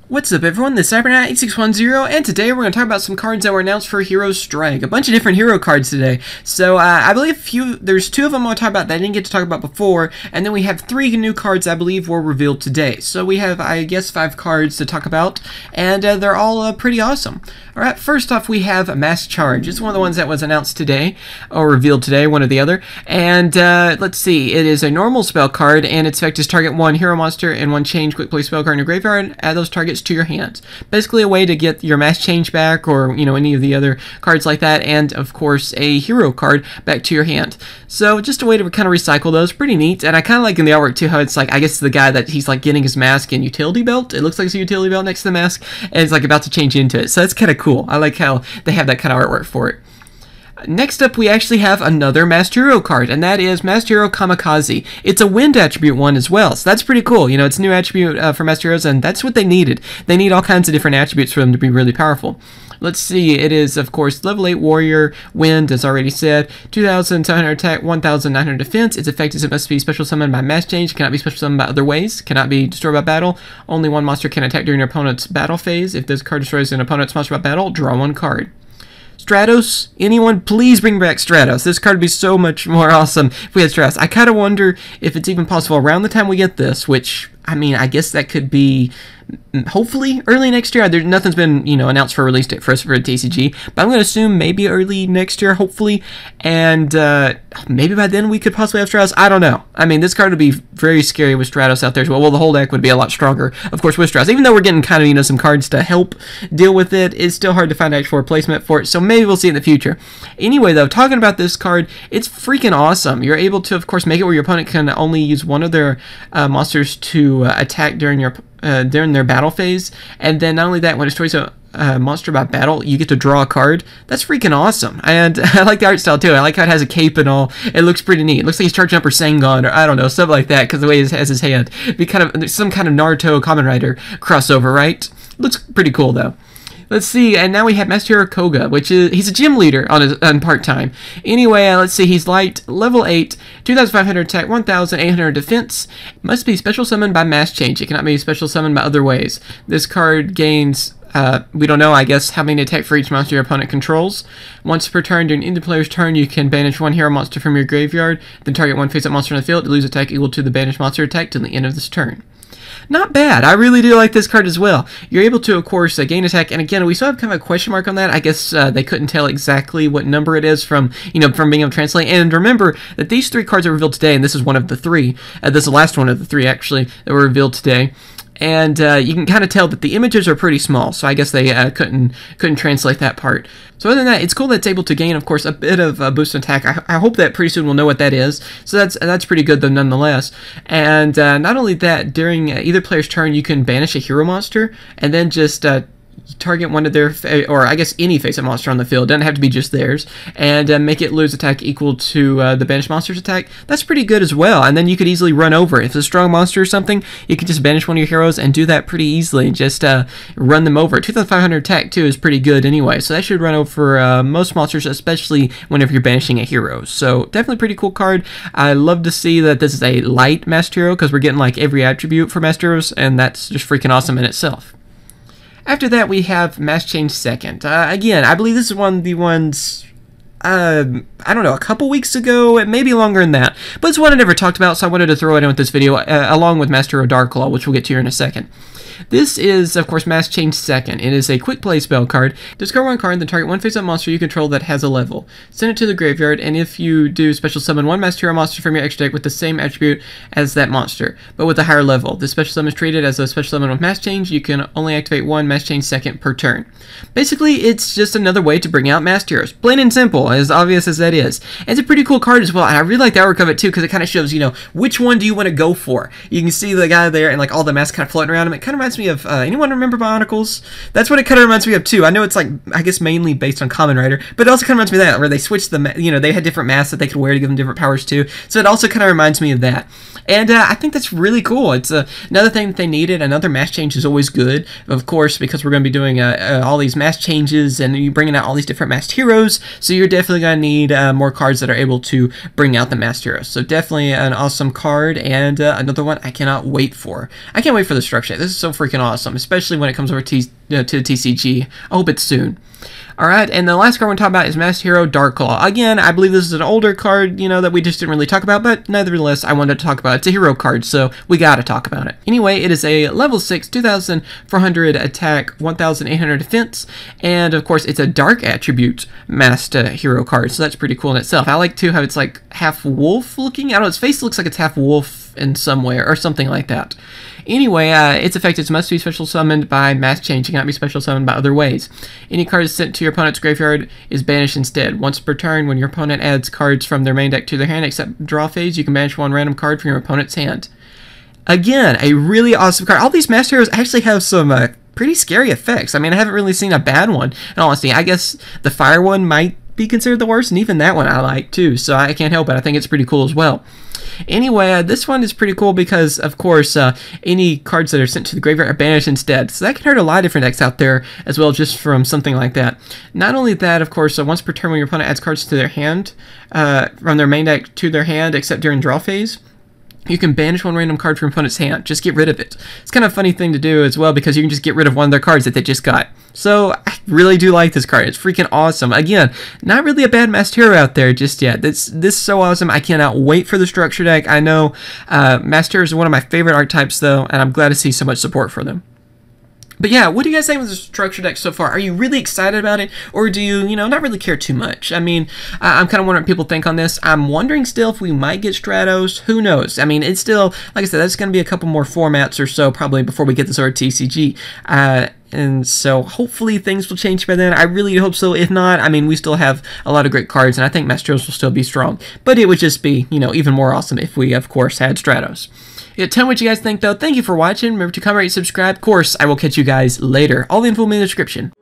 What's up everyone, this is CyberKnight 8610, and today we're going to talk about some cards that were announced for Hero Strike. A bunch of different hero cards today. So I believe there's two of them I want to talk about that I didn't get to talk about before, and then we have three new cards I believe were revealed today. So we have, I guess, 5 cards to talk about, and they're all pretty awesome. Alright, first off we have Mass Charge. It's one of the ones that was announced today, or revealed today, one or the other. And let's see, it is a normal spell card, and its effect is target 1 hero monster and 1 change quick play spell card in your graveyard, add those targets to your hands. Basically a way to get your mass change back, or any of the other cards like that, and of course a hero card back to your hand. So just a way to kind of recycle those. Pretty neat. And I kind of like in the artwork too how it's like, I guess the guy that he's like getting his mask and utility belt. It looks like it's a utility belt next to the mask, and it's like about to change into it. So that's kind of cool. I like how they have that kind of artwork for it. Next up, we actually have another Master Hero card, and that is Master Hero Kamikaze. It's a wind attribute one as well, so that's pretty cool. It's a new attribute for Master Heroes, and that's what they needed. They need all kinds of different attributes for them to be really powerful. Let's see, it is, of course, level 8 warrior, wind, as already said, 2,700 attack, 1,900 defense. Its effect is it must be special summoned by mass change, cannot be special summoned by other ways, cannot be destroyed by battle. Only one monster can attack during your opponent's battle phase. If this card destroys an opponent's monster by battle, draw 1 card. Stratos, anyone, please bring back Stratos. This card would be so much more awesome if we had Stratos. I kind of wonder if it's even possible around the time we get this, which, I mean, I guess that could be hopefully early next year. Nothing's been, announced for a release date for us for TCG, but I'm going to assume maybe early next year, hopefully, and maybe by then we could possibly have Stratos. I don't know. I mean, this card would be very scary with Stratos out there as well. Well, the whole deck would be a lot stronger, of course, with Stratos. Even though we're getting kind of, some cards to help deal with it, it's still hard to find actual replacement for it, so maybe we'll see in the future. Anyway, though, talking about this card, it's freaking awesome. You're able to, of course, make it where your opponent can only use one of their monsters to attack during their battle phase, and then not only that, when it destroys a monster by battle, you get to draw a card. That's freaking awesome, and I like the art style too. I like how it has a cape and all. It looks pretty neat. It looks like he's charging up for Sengon, or I don't know, something like that, because the way he has his hand. It'd be kind of some kind of Naruto Kamen Rider crossover, right? Looks pretty cool though. Let's see, and now we have Master Hero Koga, which is, he's a gym leader on part-time. Anyway, let's see, he's light, level 8, 2,500 attack, 1,800 defense, must be special summoned by mass change. It cannot be special summoned by other ways. This card gains, we don't know, I guess, how many attack for each monster your opponent controls. Once per turn, during the player's turn, you can banish 1 hero monster from your graveyard, then target 1 face-up monster on the field to lose attack equal to the banished monster attack till the end of this turn. Not bad. I really do like this card as well. You're able to, of course, gain attack, and again, we still have kind of a question mark on that. I guess they couldn't tell exactly what number it is from from being able to translate. And remember that these 3 cards are revealed today, and this is one of the 3. This is the last one of the 3, actually, that were revealed today. And you can kind of tell that the images are pretty small, so I guess they couldn't translate that part. So other than that, it's cool that it's able to gain, of course, a bit of a boost in attack. I hope that pretty soon we'll know what that is. So that's pretty good, though, nonetheless. And not only that, during either player's turn, you can banish a hero monster, and then just target one of their, or I guess any face-up monster on the field, doesn't have to be just theirs, and make it lose attack equal to the banished monster's attack. That's pretty good as well, and then you could easily run over. If it's a strong monster or something, you can just banish one of your heroes and do that pretty easily, just run them over. 2,500 attack, too, is pretty good anyway, so that should run over most monsters, especially whenever you're banishing a hero. So, definitely pretty cool card. I love to see that this is a light Master Hero, because we're getting like every attribute for Master Heroes, and that's just freaking awesome in itself. After that, we have Mass Change Second. Again, I believe this is one of the ones, I don't know, a couple weeks ago, maybe longer than that. But it's one I never talked about, so I wanted to throw it in with this video, along with Master Hero Darklaw, which we'll get to here in a second. This is, of course, Mass Change Second. It is a quick play spell card. Discard 1 card, then target 1 face-up monster you control that has a level. Send it to the graveyard, and if you do, special summon 1 Master Hero monster from your extra deck with the same attribute as that monster, but with a higher level. This special summon is treated as a special summon with Mass Change. You can only activate 1 Mass Change Second per turn. Basically, it's just another way to bring out Master Heroes. Plain and simple, as obvious as that is. And it's a pretty cool card as well, and I really like the artwork of it too, because it kind of shows, which one do you want to go for? You can see the guy there, and like all the masks kind of floating around him. It kind of reminds me of, anyone remember Bionicles? That's what it kind of reminds me of too. I know it's like, I guess mainly based on Kamen Rider, but it also kind of reminds me of that, where they switched the, they had different masks that they could wear to give them different powers too. So it also kind of reminds me of that. And I think that's really cool. It's another thing that they needed. Another mass change is always good, of course, because we're going to be doing all these mass changes, and you're bringing out all these different masked heroes, so you're definitely going to need more cards that are able to bring out the masked heroes. So definitely an awesome card, and another one I cannot wait for. I can't wait for the structure. This is so freaking awesome, especially when it comes over to the TCG. I hope it's soon. Alright, and the last card we're talking about is Masked Hero Darklaw. Again, I believe this is an older card, that we just didn't really talk about, but nevertheless, I wanted to talk about it. It's a hero card, so we gotta talk about it. Anyway, it is a level 6, 2,400 attack, 1,800 defense, and of course, it's a dark attribute Masked Hero card, so that's pretty cool in itself. I like, too, how it's like half wolf looking. I don't know, its face looks like it's half wolf in some way, or something like that. Anyway, its effect must be special summoned by mass change. It cannot be special summoned by other ways. Any card sent to your opponent's graveyard is banished instead. Once per turn, when your opponent adds cards from their main deck to their hand, except draw phase, you can banish one random card from your opponent's hand. Again, a really awesome card. All these Master Heroes actually have some pretty scary effects. I mean, I haven't really seen a bad one, in all honesty. I guess the fire one might be considered the worst, and even that one I like too, so I can't help it. I think it's pretty cool as well. Anyway, this one is pretty cool because, of course, any cards that are sent to the graveyard are banished instead. So that can hurt a lot of different decks out there as well, just from something like that. Not only that, of course, once per turn when your opponent adds cards to their hand, from their main deck to their hand, except during draw phase, you can banish one random card from your opponent's hand. Just get rid of it. It's kind of a funny thing to do as well, because you can just get rid of one of their cards that they just got. So I really do like this card. It's freaking awesome. Again, not really a bad Masked Hero out there just yet. This is so awesome. I cannot wait for the structure deck. I know Masked Heroes are one of my favorite archetypes, though, and I'm glad to see so much support for them. But yeah, what do you guys think of the structure deck so far? Are you really excited about it, or do you, not really care too much? I mean, I'm kind of wondering what people think on this. I'm wondering still if we might get Stratos. Who knows? I mean, it's still, like I said, that's going to be a couple more formats or so probably before we get this over TCG. And so hopefully things will change by then. I really hope so. If not, I mean, we still have a lot of great cards, and I think Masked Heroes will still be strong. But it would just be, even more awesome if we, of course, had Stratos. Yeah, tell me what you guys think, though. Thank you for watching. Remember to comment, rate, subscribe. Of course, I will catch you guys later. All the info will be in the description.